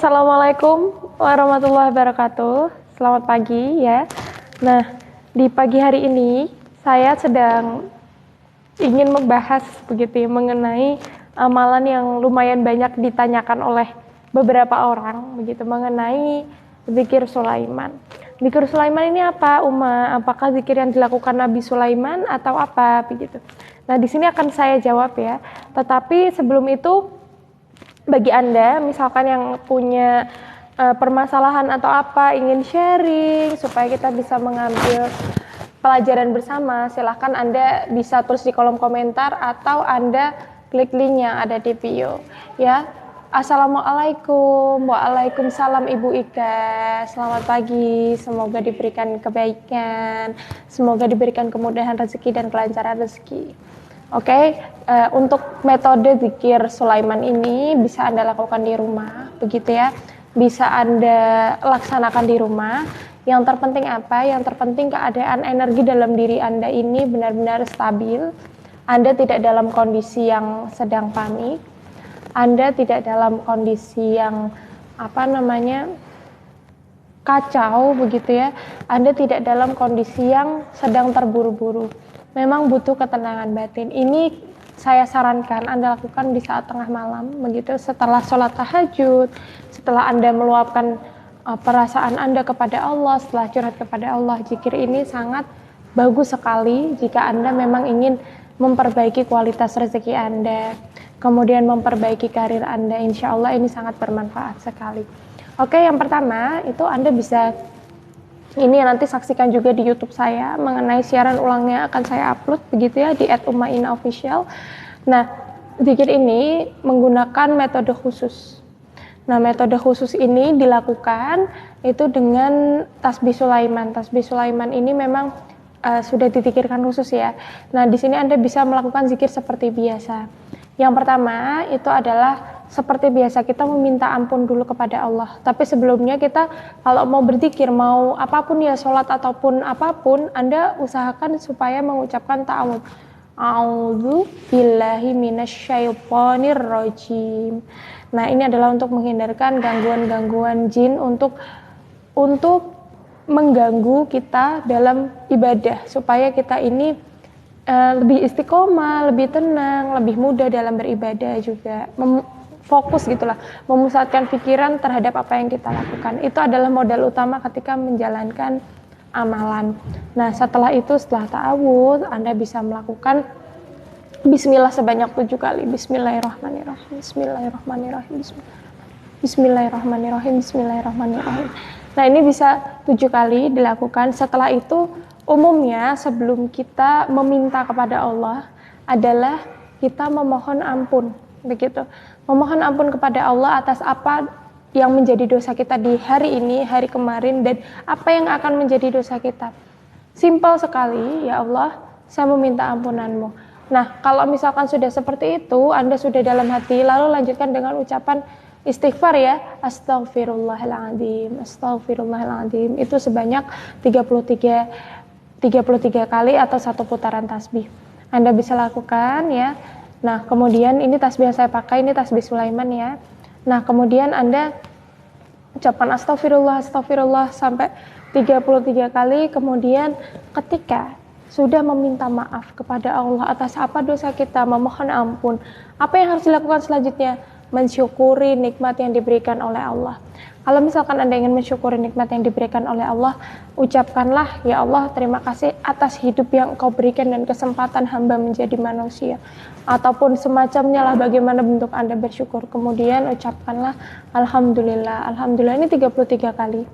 Assalamualaikum warahmatullahi wabarakatuh. Selamat pagi ya. Nah, di pagi hari ini saya sedang ingin membahas begitu ya, mengenai amalan yang lumayan banyak ditanyakan oleh beberapa orang begitu mengenai zikir Sulaiman. Zikir Sulaiman ini apa, Uma? Apakah zikir yang dilakukan Nabi Sulaiman atau apa begitu? Nah, di sini akan saya jawab ya. Tetapi sebelum itu, bagi Anda misalkan yang punya permasalahan atau apa, ingin sharing supaya kita bisa mengambil pelajaran bersama, silahkan Anda bisa tulis di kolom komentar atau Anda klik link yang ada di bio ya. Assalamualaikum. Waalaikumsalam Ibu Ika. Selamat pagi, semoga diberikan kebaikan, semoga diberikan kemudahan rezeki dan kelancaran rezeki. Oke, untuk metode zikir Sulaiman ini bisa Anda lakukan di rumah, begitu ya. Bisa Anda laksanakan di rumah. Yang terpenting apa? Yang terpenting keadaan energi dalam diri Anda ini benar-benar stabil. Anda tidak dalam kondisi yang sedang panik. Anda tidak dalam kondisi yang kacau, begitu ya. Anda tidak dalam kondisi yang sedang terburu-buru. Memang butuh ketenangan batin. Ini saya sarankan Anda lakukan di saat tengah malam, begitu, setelah sholat tahajud, setelah Anda meluapkan perasaan Anda kepada Allah, setelah curhat kepada Allah. Zikir ini sangat bagus sekali jika Anda memang ingin memperbaiki kualitas rezeki Anda, kemudian memperbaiki karir Anda. Insya Allah ini sangat bermanfaat sekali. Oke, yang pertama itu Anda bisa, ini nanti saksikan juga di YouTube saya mengenai siaran ulangnya akan saya upload begitu ya di @umainaofficial. Nah, zikir ini menggunakan metode khusus. Nah, metode khusus ini dilakukan itu dengan tasbih Sulaiman. Tasbih Sulaiman ini memang sudah dipikirkan khusus ya. Nah, di sini Anda bisa melakukan zikir seperti biasa. Yang pertama itu adalah seperti biasa kita meminta ampun dulu kepada Allah. Tapi sebelumnya kita kalau mau berzikir, mau apapun ya, sholat ataupun apapun, Anda usahakan supaya mengucapkan ta'awudz. A'udzu billahi minasyaitonir rajim. Nah, ini adalah untuk menghindarkan gangguan-gangguan jin untuk mengganggu kita dalam ibadah, supaya kita ini lebih istiqomah, lebih tenang, lebih mudah dalam beribadah juga. Fokus gitulah, memusatkan pikiran terhadap apa yang kita lakukan. Itu adalah modal utama ketika menjalankan amalan. Nah, setelah itu, setelah ta'awudz, Anda bisa melakukan bismillah sebanyak 7 kali. Bismillahirrahmanirrahim. Bismillahirrahmanirrahim. Bismillahirrahmanirrahim. Bismillahirrahmanirrahim. Nah, ini bisa 7 kali dilakukan. Setelah itu, umumnya sebelum kita meminta kepada Allah adalah kita memohon ampun, begitu. Memohon ampun kepada Allah atas apa yang menjadi dosa kita di hari ini, hari kemarin, dan apa yang akan menjadi dosa kita. Simpel sekali, ya Allah, saya meminta ampunanmu. Nah, kalau misalkan sudah seperti itu, Anda sudah dalam hati, lalu lanjutkan dengan ucapan istighfar ya, astagfirullahaladzim, astagfirullahaladzim. Itu sebanyak 33 kali atau 1 putaran tasbih. Anda bisa lakukan ya. Nah, kemudian ini tasbih yang saya pakai, ini tasbih Sulaiman ya. Nah, kemudian Anda ucapkan astagfirullah, astagfirullah sampai 33 kali. Kemudian ketika sudah meminta maaf kepada Allah atas apa dosa kita, memohon ampun, apa yang harus dilakukan selanjutnya? Mensyukuri nikmat yang diberikan oleh Allah. Kalau misalkan Anda ingin mensyukuri nikmat yang diberikan oleh Allah, ucapkanlah, ya Allah, terima kasih atas hidup yang Engkau berikan dan kesempatan hamba menjadi manusia. Ataupun semacamnya lah, bagaimana bentuk Anda bersyukur. Kemudian ucapkanlah alhamdulillah. Alhamdulillah ini 33 kali.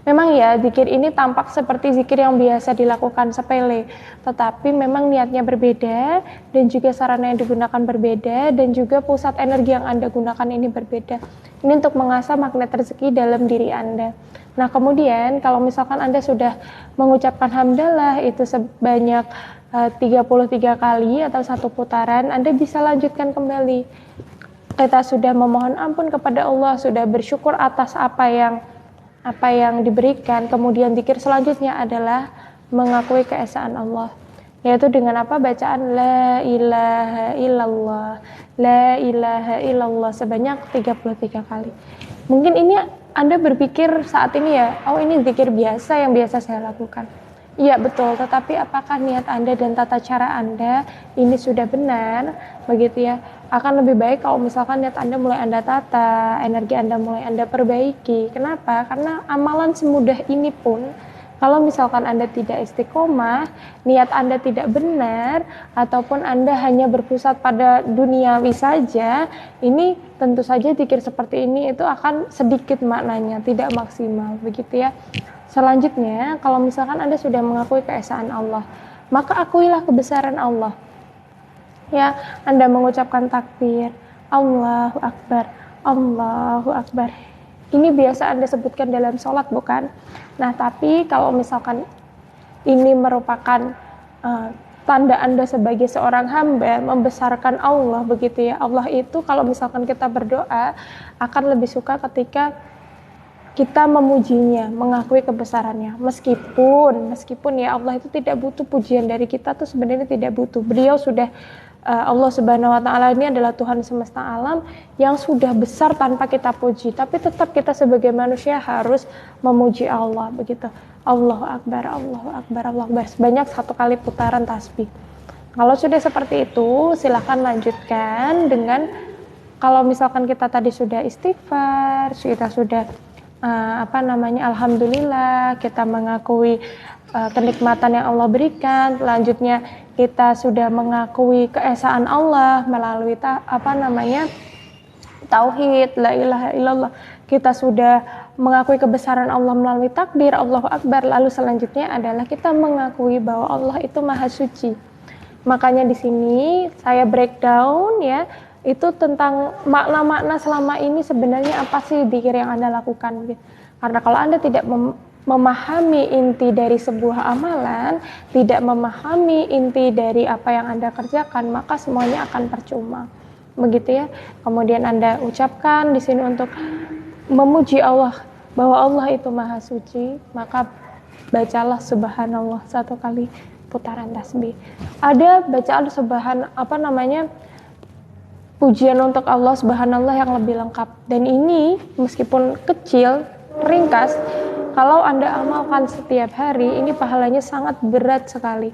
Memang ya, zikir ini tampak seperti zikir yang biasa dilakukan sepele, tetapi memang niatnya berbeda, dan juga sarana yang digunakan berbeda, dan juga pusat energi yang Anda gunakan ini berbeda. Ini untuk mengasah magnet rezeki dalam diri Anda. Nah, kemudian kalau misalkan Anda sudah mengucapkan hamdalah itu sebanyak 33 kali atau 1 putaran, Anda bisa lanjutkan kembali. Kita sudah memohon ampun kepada Allah, sudah bersyukur atas apa yang diberikan. Kemudian zikir selanjutnya adalah mengakui keesaan Allah, yaitu dengan apa? Bacaan la ilaha illallah, la ilaha illallah sebanyak 33 kali. Mungkin ini Anda berpikir saat ini ya, oh ini zikir biasa yang biasa saya lakukan. Iya betul, tetapi apakah niat Anda dan tata cara Anda ini sudah benar, begitu ya? Akan lebih baik kalau misalkan niat Anda mulai Anda tata, energi Anda mulai Anda perbaiki. Kenapa? Karena amalan semudah ini pun, kalau misalkan Anda tidak istiqomah, niat Anda tidak benar, ataupun Anda hanya berpusat pada duniawi saja, ini tentu saja zikir seperti ini itu akan sedikit maknanya, tidak maksimal, begitu ya. Selanjutnya, kalau misalkan Anda sudah mengakui keesaan Allah, maka akuilah kebesaran Allah. Ya, Anda mengucapkan takbir, Allahu Akbar, Allahu Akbar. Ini biasa Anda sebutkan dalam sholat, bukan? Nah, tapi kalau misalkan ini merupakan tanda Anda sebagai seorang hamba membesarkan Allah, begitu ya. Allah itu kalau misalkan kita berdoa akan lebih suka ketika kita memujinya, mengakui kebesarannya. Meskipun ya Allah itu tidak butuh pujian dari kita, tuh sebenarnya tidak butuh. Beliau sudah Allah Subhanahu wa taala ini adalah Tuhan semesta alam yang sudah besar tanpa kita puji, tapi tetap kita sebagai manusia harus memuji Allah, begitu. Allahu Akbar, Allahu Akbar, Allahu Akbar, sebanyak 1 kali putaran tasbih. Kalau sudah seperti itu, silakan lanjutkan dengan, kalau misalkan kita tadi sudah istighfar, kita sudah alhamdulillah, kita mengakui kenikmatan yang Allah berikan. Selanjutnya kita sudah mengakui keesaan Allah melalui tauhid, la ilaha illallah. Kita sudah mengakui kebesaran Allah melalui takbir, Allahu Akbar. Lalu selanjutnya adalah kita mengakui bahwa Allah itu maha suci. Makanya di sini saya breakdown ya, itu tentang makna-makna selama ini sebenarnya apa sih zikir yang Anda lakukan. Karena kalau Anda tidak memahami inti dari sebuah amalan, tidak memahami inti dari apa yang Anda kerjakan, maka semuanya akan percuma. Begitu ya. Kemudian Anda ucapkan di sini untuk memuji Allah, bahwa Allah itu maha suci, maka bacalah subhanallah 1 kali putaran tasbih. Ada bacaan pujian untuk Allah subhanallah yang lebih lengkap, dan ini meskipun kecil, ringkas, kalau Anda amalkan setiap hari, ini pahalanya sangat berat sekali.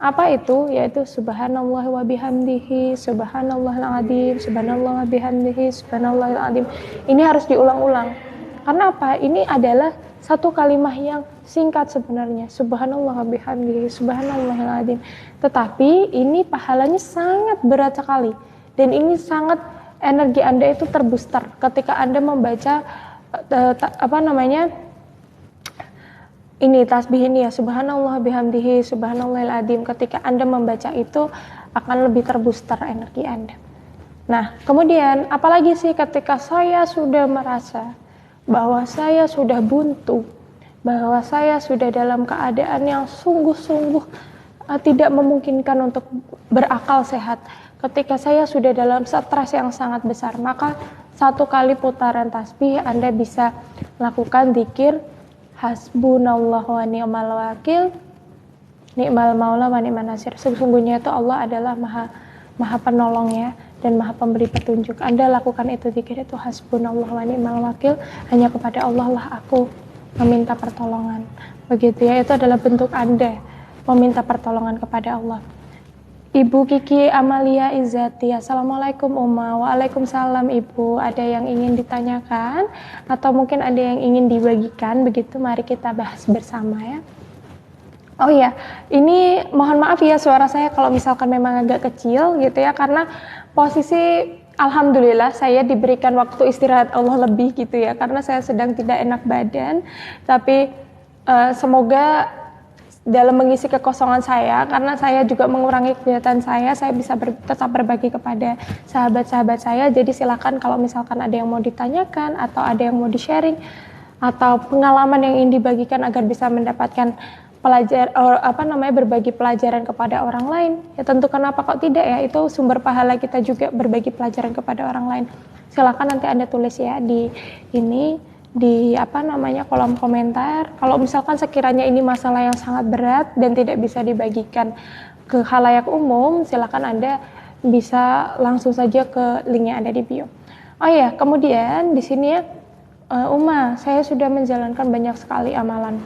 Apa itu? Yaitu subhanallah wa bihamdihi, subhanallahil azim, subhanallah wa bihamdihi, subhanallahil azim. Ini harus diulang-ulang. Karena apa? Ini adalah satu kalimat yang singkat sebenarnya, subhanallah wa bihamdihi, subhanallahil azim. Tetapi ini pahalanya sangat berat sekali. Dan ini sangat, energi Anda itu terbooster ketika Anda membaca ini tasbih ini ya, subhanallah bihamdihi, subhanallahil azim. Ketika Anda membaca itu akan lebih terbooster energi Anda. Nah, kemudian apalagi sih ketika saya sudah merasa bahwa saya sudah buntu, bahwa saya sudah dalam keadaan yang sungguh-sungguh tidak memungkinkan untuk berakal sehat. Ketika saya sudah dalam stres yang sangat besar, maka 1 kali putaran tasbih Anda bisa lakukan zikir hasbunallah wa ni'mal wakil, ni'mal maula wa ni'man nasir. Sesungguhnya itu Allah adalah maha penolong ya, dan maha pemberi petunjuk. Anda lakukan itu zikir itu hasbunallah wa ni'mal wakil, hanya kepada Allah lah aku meminta pertolongan. Begitu ya, itu adalah bentuk Anda meminta pertolongan kepada Allah. Ibu Kiki Amalia Izzati, Assalamualaikum Uma. Waalaikumsalam Ibu. Ada yang ingin ditanyakan atau mungkin ada yang ingin dibagikan, begitu mari kita bahas bersama ya. Oh iya, ini mohon maaf ya suara saya kalau misalkan memang agak kecil gitu ya, karena posisi alhamdulillah saya diberikan waktu istirahat Allah lebih gitu ya, karena saya sedang tidak enak badan. Tapi semoga dalam mengisi kekosongan saya, karena saya juga mengurangi kegiatan saya bisa tetap berbagi kepada sahabat-sahabat saya. Jadi silakan kalau misalkan ada yang mau ditanyakan atau ada yang mau di-sharing atau pengalaman yang ingin dibagikan agar bisa mendapatkan berbagi pelajaran kepada orang lain. Ya tentu, kenapa kok tidak ya, itu sumber pahala kita juga berbagi pelajaran kepada orang lain. Silakan nanti Anda tulis ya di kolom komentar. Kalau misalkan sekiranya ini masalah yang sangat berat dan tidak bisa dibagikan ke khalayak umum, silakan Anda bisa langsung saja ke link yang ada di bio. Oh ya, kemudian di sini ya, Uma, saya sudah menjalankan banyak sekali amalan.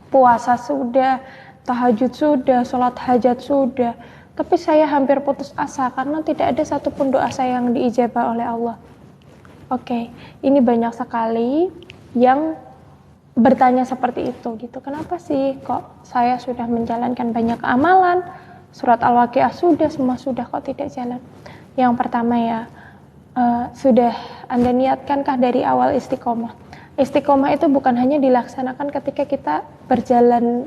Puasa sudah, tahajud sudah, sholat hajat sudah. Tapi saya hampir putus asa karena tidak ada satupun doa saya yang diijabah oleh Allah. Oke, ini banyak sekali yang bertanya seperti itu gitu. Kenapa sih kok saya sudah menjalankan banyak amalan, surat Al-Waqiah sudah, semua sudah, kok tidak jalan? Yang pertama ya, sudah Anda niatkankah dari awal istiqomah? Istiqomah itu bukan hanya dilaksanakan ketika kita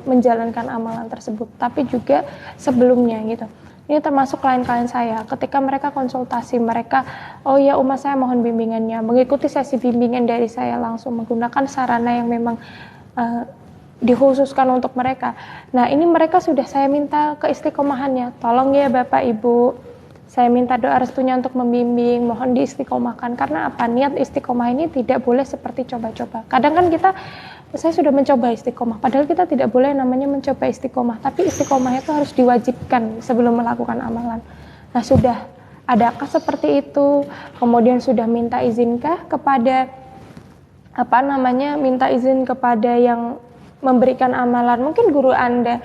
menjalankan amalan tersebut, tapi juga sebelumnya gitu. Ini termasuk klien-klien saya, ketika mereka konsultasi, mereka, oh ya Uma saya mohon bimbingannya, mengikuti sesi bimbingan dari saya langsung menggunakan sarana yang memang dikhususkan untuk mereka. Nah ini mereka sudah saya minta keistiqomahannya, tolong ya Bapak Ibu, saya minta doa restunya untuk membimbing, mohon diistiqomahkan. Karena apa? Niat istiqomah ini tidak boleh seperti coba-coba. Kadang kan saya sudah mencoba istiqomah, padahal kita tidak boleh namanya mencoba istiqomah, tapi istiqomah itu harus diwajibkan sebelum melakukan amalan. Nah sudah adakah seperti itu? Kemudian sudah minta izinkah kepada minta izin kepada yang memberikan amalan, mungkin guru Anda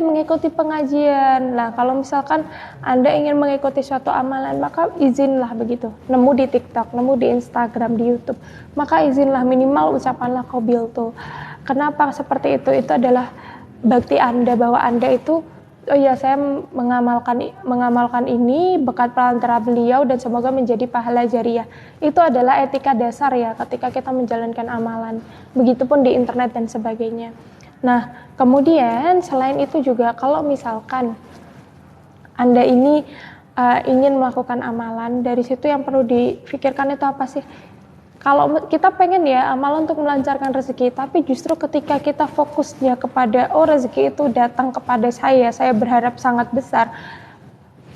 mengikuti pengajian. Nah, kalau misalkan Anda ingin mengikuti suatu amalan, maka izinlah begitu. Nemu di TikTok, nemu di Instagram, di YouTube, maka izinlah, minimal ucapanlah qabil tuh. Kenapa seperti itu? Itu adalah bakti Anda, bahwa Anda itu, oh ya saya mengamalkan ini berkat perantara beliau dan semoga menjadi pahala jariah. Itu adalah etika dasar ya ketika kita menjalankan amalan. Begitupun di internet dan sebagainya. Nah, kemudian selain itu juga kalau misalkan Anda ini ingin melakukan amalan, dari situ yang perlu dipikirkan itu apa sih? Kalau kita pengen ya amalan untuk melancarkan rezeki, tapi justru ketika kita fokusnya kepada rezeki itu datang kepada saya berharap sangat besar,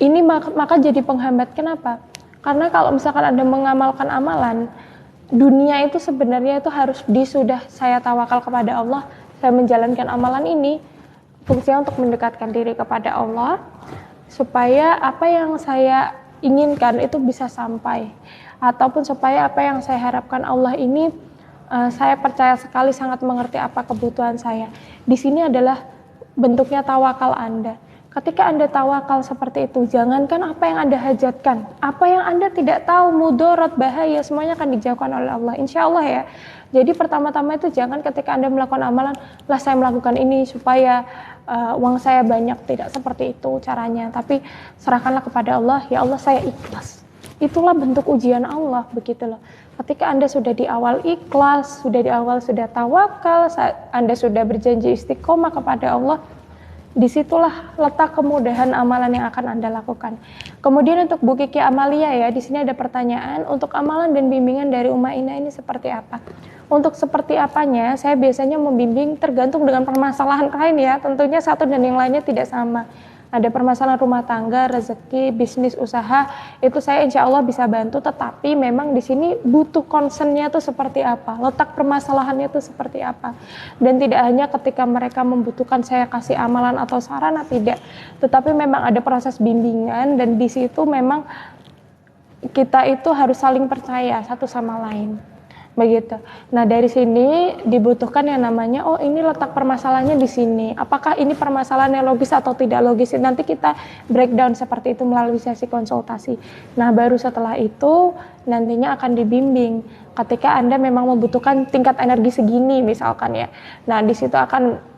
ini maka jadi penghambat. Kenapa? Karena kalau misalkan Anda mengamalkan amalan, dunia itu sebenarnya itu harus sudah saya tawakal kepada Allah, saya menjalankan amalan ini fungsinya untuk mendekatkan diri kepada Allah, supaya apa yang saya inginkan itu bisa sampai, ataupun supaya apa yang saya harapkan Allah ini, saya percaya sekali sangat mengerti apa kebutuhan saya. Di sini adalah bentuknya tawakal Anda. Ketika Anda tawakal seperti itu, jangankan apa yang Anda hajatkan, apa yang Anda tidak tahu, mudarat, bahaya, semuanya akan dijauhkan oleh Allah, insya Allah ya. Jadi pertama-tama itu jangan ketika Anda melakukan amalan, lah saya melakukan ini supaya uang saya banyak, tidak seperti itu caranya. Tapi serahkanlah kepada Allah, ya Allah saya ikhlas. Itulah bentuk ujian Allah, begitu loh. Ketika Anda sudah di awal ikhlas, sudah di awal sudah tawakal, Anda sudah berjanji istiqomah kepada Allah, disitulah letak kemudahan amalan yang akan Anda lakukan. Kemudian untuk Bu Kiki Amalia ya, di sini ada pertanyaan, untuk amalan dan bimbingan dari Uma Ina ini seperti apa? Untuk seperti apanya, saya biasanya membimbing tergantung dengan permasalahan klien ya, tentunya satu dan yang lainnya tidak sama. Ada permasalahan rumah tangga, rezeki, bisnis, usaha, itu saya insya Allah bisa bantu, tetapi memang di sini butuh concernnya tuh seperti apa, letak permasalahannya tuh seperti apa. Dan tidak hanya ketika mereka membutuhkan saya kasih amalan atau sarana, tidak, tetapi memang ada proses bimbingan, dan di situ memang kita itu harus saling percaya satu sama lain. Begitu. Nah dari sini dibutuhkan yang namanya, oh ini letak permasalahannya di sini. Apakah ini permasalahannya logis atau tidak logis? Nanti kita breakdown seperti itu melalui sesi konsultasi. Nah baru setelah itu nantinya akan dibimbing. Ketika Anda memang membutuhkan tingkat energi segini misalkan ya. Nah di situ akan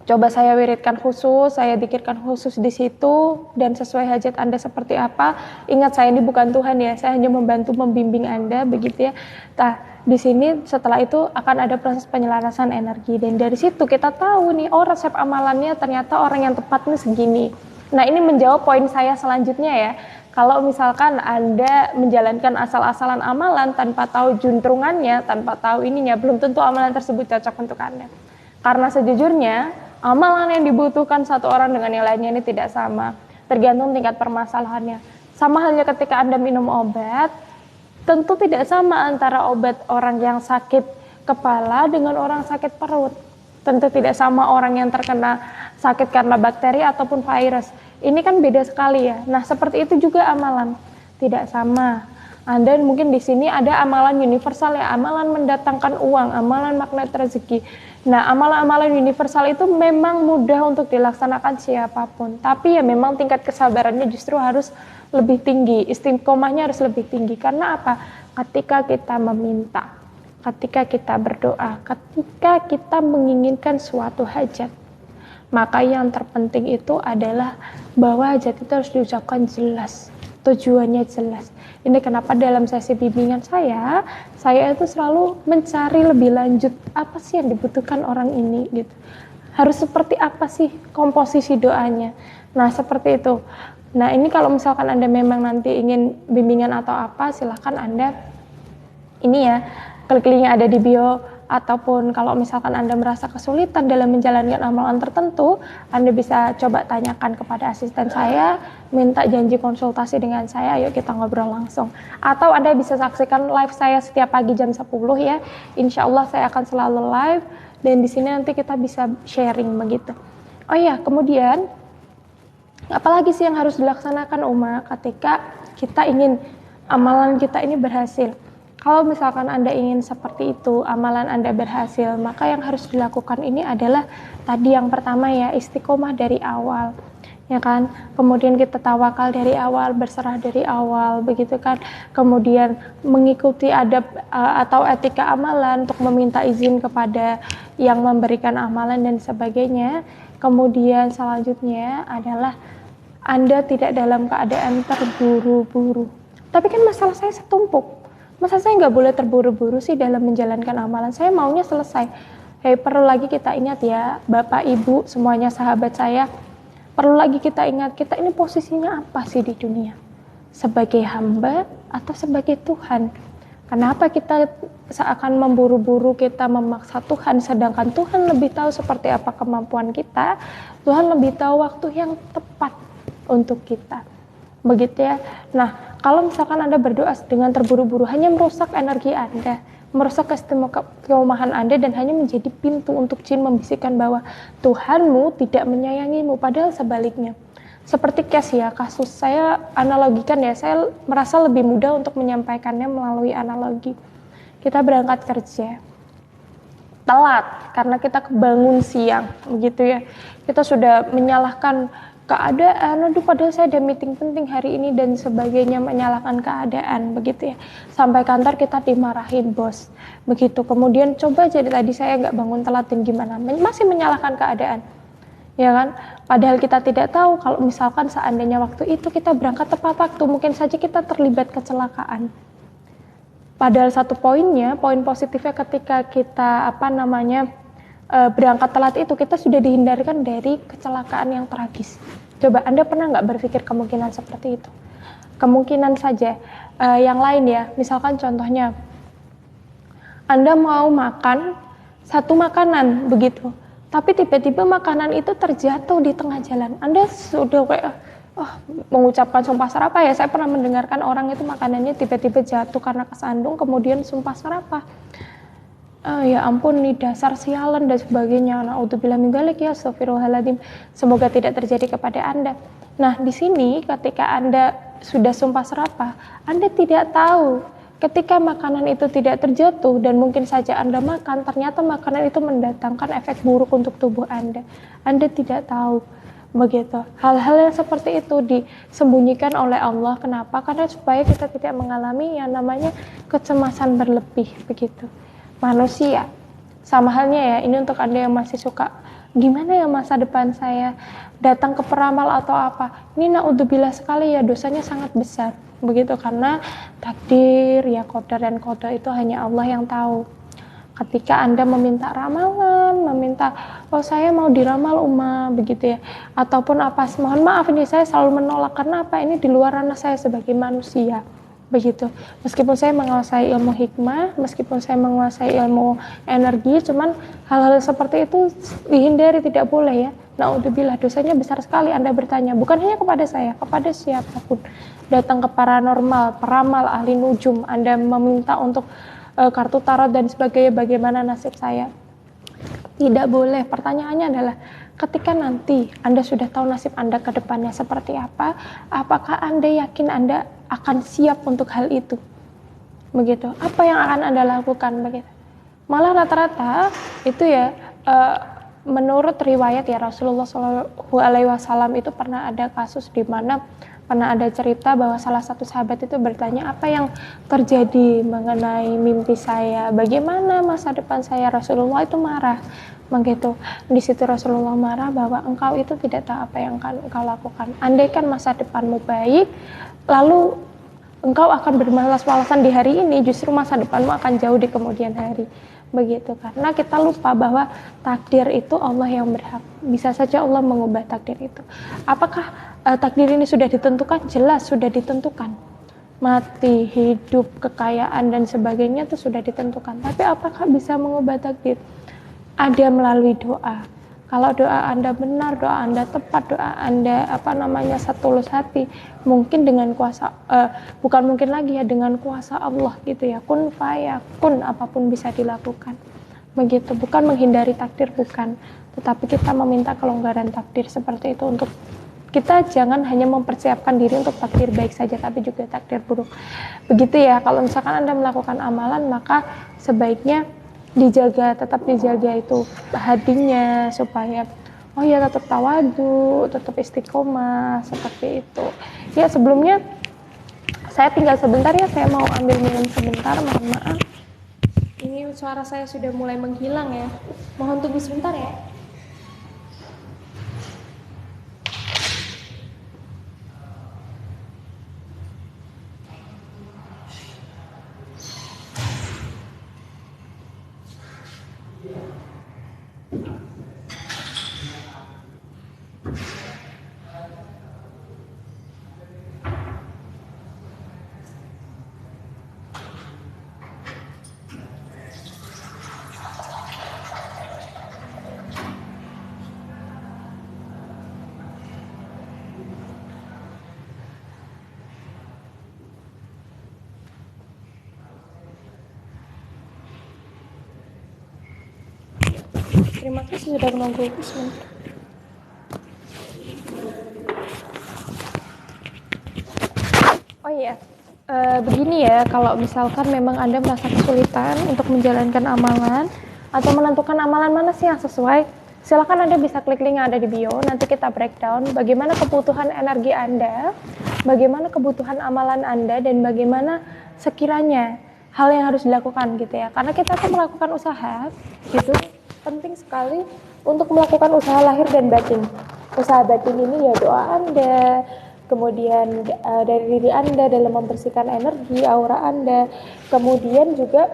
coba saya wiridkan khusus, saya dikirkan khusus di situ, dan sesuai hajat Anda seperti apa. Ingat saya ini bukan Tuhan ya, saya hanya membantu membimbing Anda begitu ya. Nah, di sini setelah itu akan ada proses penyelarasan energi, dan dari situ kita tahu nih, oh resep amalannya ternyata orang yang tepat nih segini. Nah, ini menjawab poin saya selanjutnya ya. Kalau misalkan Anda menjalankan asal-asalan amalan tanpa tahu juntrungannya, tanpa tahu ininya, belum tentu amalan tersebut cocok untuk Anda. Karena sejujurnya amalan yang dibutuhkan satu orang dengan yang lainnya ini tidak sama, tergantung tingkat permasalahannya. Sama halnya ketika Anda minum obat, tentu tidak sama antara obat orang yang sakit kepala dengan orang sakit perut. Tentu tidak sama orang yang terkena sakit karena bakteri ataupun virus. Ini kan beda sekali ya. Nah seperti itu juga amalan, tidak sama. Anda mungkin di sini ada amalan universal ya, amalan mendatangkan uang, amalan magnet rezeki. Nah, amalan-amalan universal itu memang mudah untuk dilaksanakan siapapun. Tapi ya memang tingkat kesabarannya justru harus lebih tinggi, istiqomahnya harus lebih tinggi. Karena apa? Ketika kita meminta, ketika kita berdoa, ketika kita menginginkan suatu hajat, maka yang terpenting itu adalah bahwa hajat itu harus diucapkan jelas, tujuannya jelas. Ini kenapa dalam sesi bimbingan saya itu selalu mencari lebih lanjut apa sih yang dibutuhkan orang ini gitu. Harus seperti apa sih komposisi doanya. Nah, seperti itu. Nah, ini kalau misalkan Anda memang nanti ingin bimbingan atau apa, silahkan Anda ini ya, klik link yang ada di bio, ataupun kalau misalkan Anda merasa kesulitan dalam menjalankan amalan tertentu, Anda bisa coba tanyakan kepada asisten saya, minta janji konsultasi dengan saya, yuk kita ngobrol langsung. Atau Anda bisa saksikan live saya setiap pagi jam 10 ya, insya Allah saya akan selalu live, dan di sini nanti kita bisa sharing begitu. Oh iya, kemudian apalagi sih yang harus dilaksanakan Uma ketika kita ingin amalan kita ini berhasil? Kalau misalkan Anda ingin seperti itu, amalan Anda berhasil, maka yang harus dilakukan ini adalah tadi yang pertama ya, istiqomah dari awal, ya kan? Kemudian kita tawakal dari awal, berserah dari awal, begitu kan? Kemudian mengikuti adab atau etika amalan untuk meminta izin kepada yang memberikan amalan dan sebagainya. Kemudian selanjutnya adalah Anda tidak dalam keadaan terburu-buru. Tapi kan masalah saya setumpuk. Masa saya nggak boleh terburu-buru sih dalam menjalankan amalan? Saya maunya selesai. Perlu lagi kita ingat ya, Bapak, Ibu, semuanya sahabat saya, perlu lagi kita ingat, kita ini posisinya apa sih di dunia? Sebagai hamba atau sebagai Tuhan? Kenapa kita seakan memburu-buru, kita memaksa Tuhan, sedangkan Tuhan lebih tahu seperti apa kemampuan kita, Tuhan lebih tahu waktu yang tepat untuk kita. Begitu ya. Nah, kalau misalkan Anda berdoa dengan terburu-buru, hanya merusak energi Anda, merusak keistimewahan Anda, dan hanya menjadi pintu untuk jin membisikkan bahwa Tuhanmu tidak menyayangimu, padahal sebaliknya. Seperti kasus saya analogikan ya, saya merasa lebih mudah untuk menyampaikannya melalui analogi. Kita berangkat kerja, telat karena kita kebangun siang, begitu ya. Kita sudah menyalahkan keadaan, aduh padahal saya ada meeting penting hari ini dan sebagainya, menyalahkan keadaan, begitu ya. Sampai kantor kita dimarahin bos, begitu. Kemudian coba jadi tadi saya nggak bangun telat dan gimana, masih menyalahkan keadaan, ya kan? Padahal kita tidak tahu kalau misalkan seandainya waktu itu kita berangkat tepat waktu, mungkin saja kita terlibat kecelakaan. Padahal satu poinnya, poin positifnya ketika kita berangkat telat itu, kita sudah dihindarkan dari kecelakaan yang tragis. Coba Anda pernah nggak berpikir kemungkinan seperti itu? Kemungkinan saja. Yang lain ya, misalkan contohnya Anda mau makan satu makanan begitu, tapi tiba-tiba makanan itu terjatuh di tengah jalan. Anda sudah kayak mengucapkan sumpah serapah ya. Saya pernah mendengarkan orang itu makanannya tiba-tiba jatuh karena kesandung, kemudian sumpah serapah. Ya ampun, nih dasar sialan dan sebagainya. Na'udzubillah min dzalik, ya astagfirullahaladzim. Semoga tidak terjadi kepada Anda. Nah, di sini ketika Anda sudah sumpah serapah, Anda tidak tahu ketika makanan itu tidak terjatuh dan mungkin saja Anda makan, ternyata makanan itu mendatangkan efek buruk untuk tubuh Anda. Anda tidak tahu. Begitu. Hal-hal yang seperti itu disembunyikan oleh Allah. Kenapa? Karena supaya kita tidak mengalami yang namanya kecemasan berlebih, begitu. Manusia sama halnya ya, ini untuk Anda yang masih suka gimana ya masa depan saya, datang ke peramal atau apa, ini na'udzubillah sekali ya, dosanya sangat besar, begitu. Karena takdir ya, qadar dan qada itu hanya Allah yang tahu. Ketika Anda meminta ramalan, meminta saya mau diramal begitu ya, ataupun apa, mohon maaf ini saya selalu menolak karena apa, ini di luar ranah saya sebagai manusia, begitu. Meskipun saya menguasai ilmu hikmah, meskipun saya menguasai ilmu energi, cuman hal-hal seperti itu dihindari, tidak boleh ya. Na'udzubillah, dosanya besar sekali. Anda bertanya, bukan hanya kepada saya, kepada siapapun. Datang ke paranormal, peramal, ahli nujum, Anda meminta untuk kartu tarot dan sebagainya, bagaimana nasib saya. Tidak boleh. Pertanyaannya adalah, ketika nanti Anda sudah tahu nasib Anda ke depannya seperti apa, apakah Anda yakin Anda akan siap untuk hal itu? begitu. Apa yang akan Anda lakukan begitu? Malah rata-rata itu ya menurut riwayat ya Rasulullah SAW itu pernah ada kasus di mana pernah ada cerita bahwa salah satu sahabat itu bertanya, apa yang terjadi mengenai mimpi saya, bagaimana masa depan saya. Rasulullah itu marah begitu. Di situ Rasulullah marah bahwa engkau itu tidak tahu apa yang akan engkau lakukan. Andaikan masa depanmu baik, lalu engkau akan bermalas-malasan di hari ini, justru masa depanmu akan jauh di kemudian hari. Begitu, karena kita lupa bahwa takdir itu Allah yang berhak. Bisa saja Allah mengubah takdir itu. Apakah takdir ini sudah ditentukan? Jelas sudah ditentukan. Mati, hidup, kekayaan dan sebagainya itu sudah ditentukan. Tapi apakah bisa mengubah takdir? Ada melalui doa. Kalau doa Anda benar, doa Anda tepat, doa Anda setulus hati, mungkin dengan kuasa bukan mungkin lagi ya, dengan kuasa Allah gitu ya. Kun fayakun, apapun bisa dilakukan. Begitu, bukan menghindari takdir, bukan, tetapi kita meminta kelonggaran takdir seperti itu. Untuk kita jangan hanya mempersiapkan diri untuk takdir baik saja, tapi juga takdir buruk. Begitu ya, kalau misalkan Anda melakukan amalan, maka sebaiknya tetap dijaga itu hatinya, supaya oh ya tetap tawadu, tetap istiqomah seperti itu. Ya, sebelumnya saya tinggal sebentar ya, saya mau ambil minum sebentar, mohon maaf. Ini suara saya sudah mulai menghilang ya. Mohon tunggu sebentar ya. Terima kasih sudah menunggu. Oh iya, begini ya, kalau misalkan memang Anda merasa kesulitan untuk menjalankan amalan atau menentukan amalan mana sih yang sesuai, silakan Anda bisa klik link yang ada di bio. Nanti kita breakdown bagaimana kebutuhan energi Anda, bagaimana kebutuhan amalan Anda, dan bagaimana sekiranya hal yang harus dilakukan gitu ya. Karena kita tuh melakukan usaha gitu, penting sekali untuk melakukan usaha lahir dan batin. Usaha batin ini ya doa Anda, kemudian dari diri Anda dalam membersihkan energi aura Anda, kemudian juga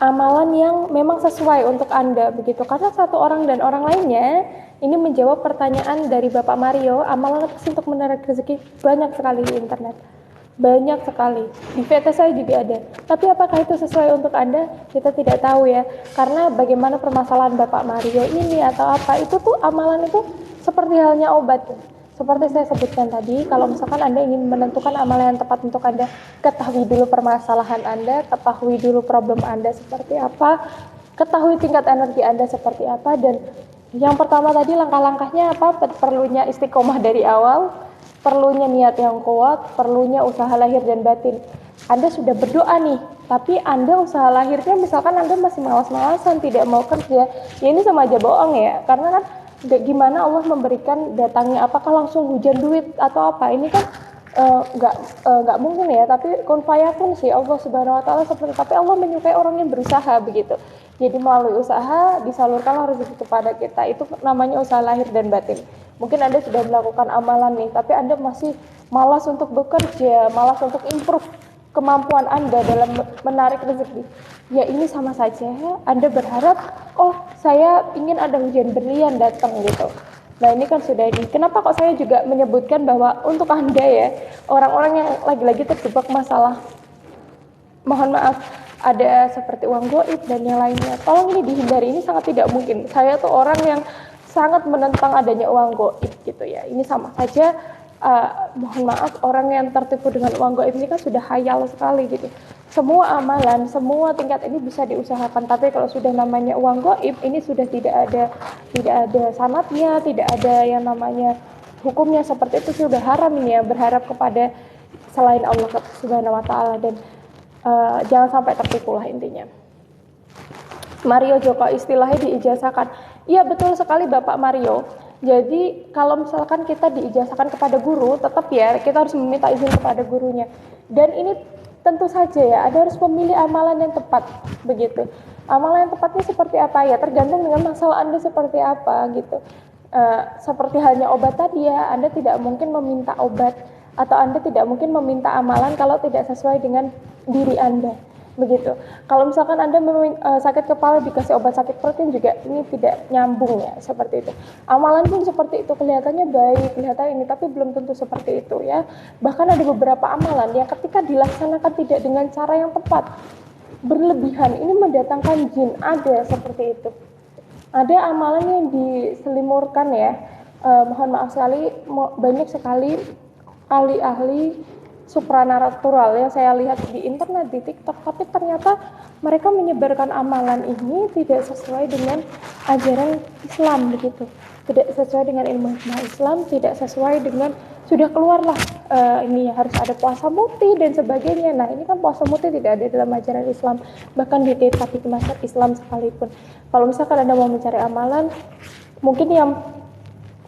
amalan yang memang sesuai untuk Anda begitu. Karena satu orang dan orang lainnya ini menjawab pertanyaan dari Bapak Mario, amalan apa sih untuk menarik rezeki, banyak sekali di internet. Banyak sekali, di VT saya juga ada. Tapi apakah itu sesuai untuk Anda? Kita tidak tahu ya. Karena bagaimana permasalahan Bapak Mario ini atau apa, itu tuh amalan itu seperti halnya obat. Seperti saya sebutkan tadi, kalau misalkan Anda ingin menentukan amalan yang tepat untuk Anda, ketahui dulu permasalahan Anda, ketahui dulu problem Anda seperti apa, ketahui tingkat energi Anda seperti apa, dan yang pertama tadi langkah-langkahnya apa? Perlunya istiqomah dari awal, perlunya niat yang kuat, perlunya usaha lahir dan batin. Anda sudah berdoa nih, tapi Anda usaha lahirnya misalkan Anda masih malas-malasan, tidak mau kerja, ya ini sama aja bohong ya. Karena kan gimana Allah memberikan datangnya, apakah langsung hujan duit atau apa? Ini kan nggak mungkin ya. Tapi kun fayakun sih Allah Subhanahu Wa Taala seperti. Tapi Allah menyukai orang yang berusaha begitu. Jadi melalui usaha disalurkan rezeki kepada kita. Itu namanya usaha lahir dan batin. Mungkin Anda sudah melakukan amalan nih, tapi Anda masih malas untuk bekerja, malas untuk improve kemampuan Anda dalam menarik rezeki. Ya ini sama saja Anda berharap, oh saya ingin ada hujan berlian datang gitu. Nah ini kan sudah kenapa kok saya juga menyebutkan bahwa untuk Anda ya, orang-orang yang lagi-lagi terjebak masalah, mohon maaf, ada seperti uang goib dan yang lainnya, tolong ini dihindari, ini sangat tidak mungkin. Saya tuh orang yang sangat menentang adanya uang goib gitu ya. Ini sama saja mohon maaf, orang yang tertipu dengan uang goib ini kan sudah hayal sekali gitu. Semua amalan, semua tingkat ini bisa diusahakan, tapi kalau sudah namanya uang goib ini sudah tidak ada sanadnya, tidak ada yang namanya hukumnya, seperti itu sudah haram ini ya. Berharap kepada selain Allah Subhanahu wa taala, dan jangan sampai tertipu lah intinya. Mario Joko istilahnya diijazahkan. Iya betul sekali Bapak Mario. Jadi kalau misalkan kita diijazahkan kepada guru, tetap ya kita harus meminta izin kepada gurunya. Dan ini tentu saja ya, Anda harus memilih amalan yang tepat begitu. Amalan yang tepatnya seperti apa ya, tergantung dengan masalah Anda seperti apa gitu. Seperti halnya obat tadi ya, Anda tidak mungkin meminta obat atau Anda tidak mungkin meminta amalan kalau tidak sesuai dengan diri Anda. Begitu. Kalau misalkan Anda sakit kepala dikasih obat sakit perut juga ini tidak nyambung ya, seperti itu. Amalan pun seperti itu, kelihatannya baik, kelihatan ini, tapi belum tentu seperti itu ya. Bahkan ada beberapa amalan yang ketika dilaksanakan tidak dengan cara yang tepat, berlebihan, ini mendatangkan jin, ada seperti itu. Ada amalan yang diselimurkan ya, mohon maaf sekali, banyak sekali ahli-ahli supranatural yang saya lihat di internet, di TikTok, tapi ternyata mereka menyebarkan amalan ini tidak sesuai dengan ajaran Islam begitu, tidak sesuai dengan ilmu Islam, tidak sesuai dengan, sudah keluarlah ini harus ada puasa muti dan sebagainya. Nah ini kan puasa muti tidak ada dalam ajaran Islam, bahkan di kitab mazhab Islam sekalipun. Kalau misalkan Anda mau mencari amalan, mungkin yang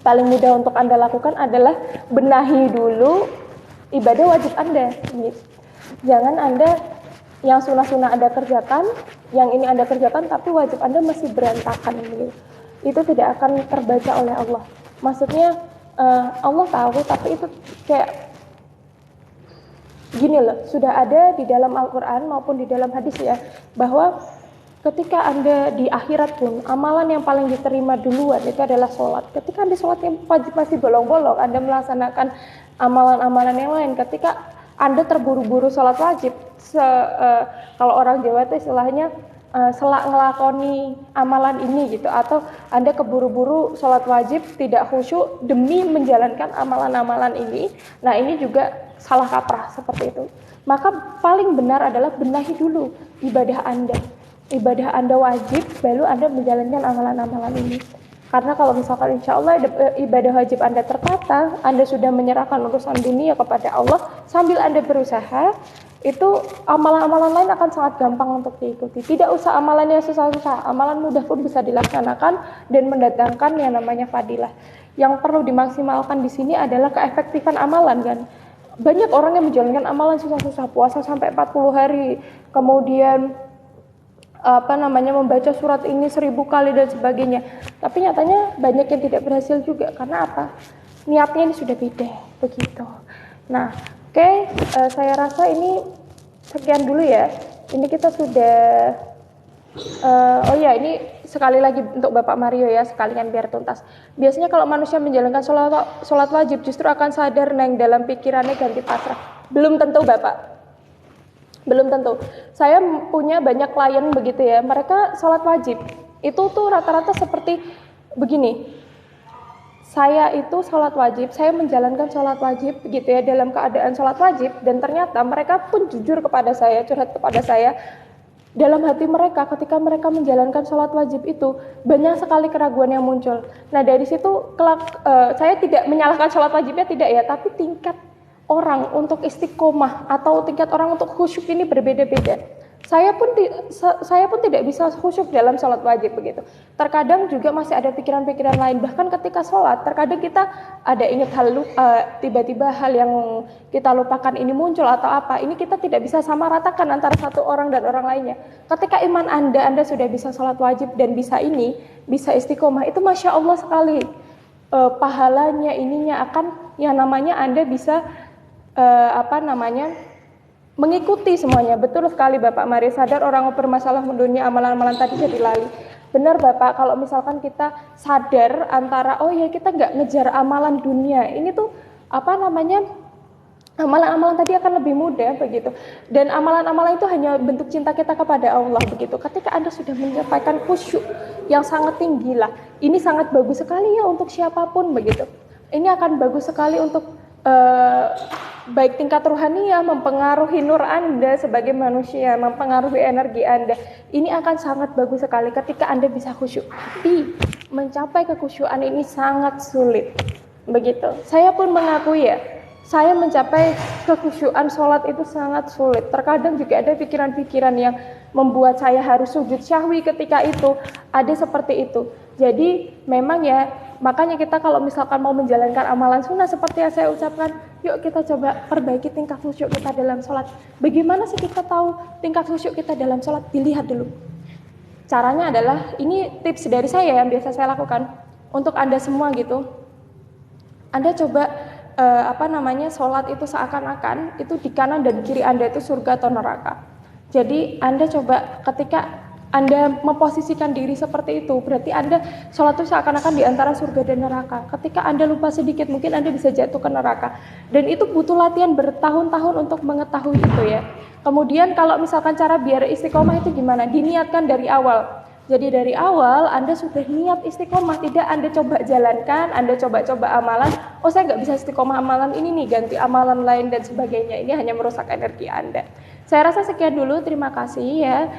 paling mudah untuk Anda lakukan adalah benahi dulu ibadah wajib Anda. Jangan Anda yang sunnah-sunnah Anda kerjakan, yang ini Anda kerjakan, tapi wajib Anda masih berantakan. Itu tidak akan terbaca oleh Allah. Maksudnya Allah tahu, tapi itu kayak gini loh, sudah ada di dalam Al-Quran maupun di dalam hadis ya, bahwa ketika Anda di akhirat pun, amalan yang paling diterima duluan itu adalah sholat. Ketika Anda sholat yang wajib masih bolong-bolong, Anda melaksanakan amalan-amalan yang lain. Ketika Anda terburu-buru sholat wajib, kalau orang Jawa itu istilahnya selak ngelakoni amalan ini gitu, atau Anda keburu-buru sholat wajib tidak khusyuk demi menjalankan amalan-amalan ini. Nah ini juga salah kaprah seperti itu. Maka paling benar adalah benahi dulu ibadah Anda. Ibadah Anda wajib, baru Anda menjalankan amalan-amalan ini. Karena kalau misalkan insya Allah ibadah wajib Anda tertata, Anda sudah menyerahkan urusan dunia kepada Allah, sambil Anda berusaha, itu amalan-amalan lain akan sangat gampang untuk diikuti. Tidak usah amalan yang susah-susah, amalan mudah pun bisa dilaksanakan dan mendatangkan yang namanya fadilah. Yang perlu dimaksimalkan di sini adalah keefektifan amalan kan. Banyak orang yang menjalankan amalan susah-susah, puasa sampai 40 hari, kemudian membaca surat ini 1000 kali dan sebagainya, tapi nyatanya banyak yang tidak berhasil juga. Karena apa? Niatnya ini sudah beda begitu. Nah saya rasa ini sekian dulu ya. Ini kita sudah ini sekali lagi untuk Bapak Mario ya, sekalian biar tuntas. Biasanya kalau manusia menjalankan sholat wajib justru akan sadar neng dalam pikirannya ganti pasrah. Belum tentu Bapak, belum tentu. Saya punya banyak klien begitu ya, mereka sholat wajib itu tuh rata-rata seperti begini. Saya itu sholat wajib, saya menjalankan sholat wajib begitu ya, dalam keadaan sholat wajib, dan ternyata mereka pun jujur kepada saya, curhat kepada saya. Dalam hati mereka ketika mereka menjalankan sholat wajib itu banyak sekali keraguan yang muncul. Nah dari situ saya tidak menyalahkan sholat wajibnya, tidak ya, tapi tingkat orang untuk istiqomah atau tingkat orang untuk khusyuk ini berbeda-beda. Saya pun tidak bisa khusyuk dalam sholat wajib begitu. Terkadang juga masih ada pikiran-pikiran lain. Bahkan ketika sholat, terkadang kita ada ingat tiba-tiba hal yang kita lupakan ini muncul atau apa. Ini kita tidak bisa samaratakan antara satu orang dan orang lainnya. Ketika iman Anda sudah bisa sholat wajib dan bisa istiqomah, itu Masya Allah sekali. Pahalanya ininya akan yang namanya Anda bisa mengikuti semuanya. Betul sekali Bapak Mari, sadar orang bermasalah mendunia, amalan-amalan tadi jadi lali. Benar Bapak, kalau misalkan kita sadar antara kita nggak ngejar amalan dunia, ini tuh amalan-amalan tadi akan lebih mudah begitu. Dan amalan-amalan itu hanya bentuk cinta kita kepada Allah begitu. Ketika Anda sudah menyampaikan khusyuk yang sangat tinggi lah, ini sangat bagus sekali ya untuk siapapun begitu. Ini akan bagus sekali untuk baik tingkat rohaniah, mempengaruhi nur Anda sebagai manusia, mempengaruhi energi Anda. Ini akan sangat bagus sekali ketika Anda bisa khusyuk. Tapi mencapai kekhusyuan ini sangat sulit. Begitu. Saya pun mengakui ya, saya mencapai kekhusyuan sholat itu sangat sulit. Terkadang juga ada pikiran-pikiran yang membuat saya harus sujud syahwi ketika itu. Ada seperti itu. Jadi memang ya, makanya kita kalau misalkan mau menjalankan amalan sunnah seperti yang saya ucapkan, yuk kita coba perbaiki tingkat khusyuk kita dalam sholat. Bagaimana sih kita tahu tingkat khusyuk kita dalam sholat? Dilihat dulu. Caranya adalah, ini tips dari saya yang biasa saya lakukan. Untuk Anda semua gitu, Anda coba sholat itu seakan-akan itu di kanan dan kiri Anda itu surga atau neraka. Jadi Anda coba ketika Anda memposisikan diri seperti itu, berarti Anda sholat itu seakan-akan di antara surga dan neraka. Ketika Anda lupa sedikit, mungkin Anda bisa jatuh ke neraka. Dan itu butuh latihan bertahun-tahun untuk mengetahui itu ya. Kemudian kalau misalkan cara biar istiqomah itu gimana? Diniatkan dari awal. Jadi dari awal Anda sudah niat istiqomah, tidak Anda coba jalankan, Anda coba-coba amalan, oh saya nggak bisa istiqomah amalan ini nih, ganti amalan lain dan sebagainya, ini hanya merusak energi Anda. Saya rasa sekian dulu, terima kasih ya.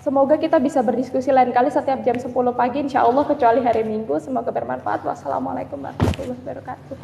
Semoga kita bisa berdiskusi lain kali setiap jam 10 pagi insya Allah, kecuali hari Minggu. Semoga bermanfaat. Wassalamualaikum warahmatullahi wabarakatuh.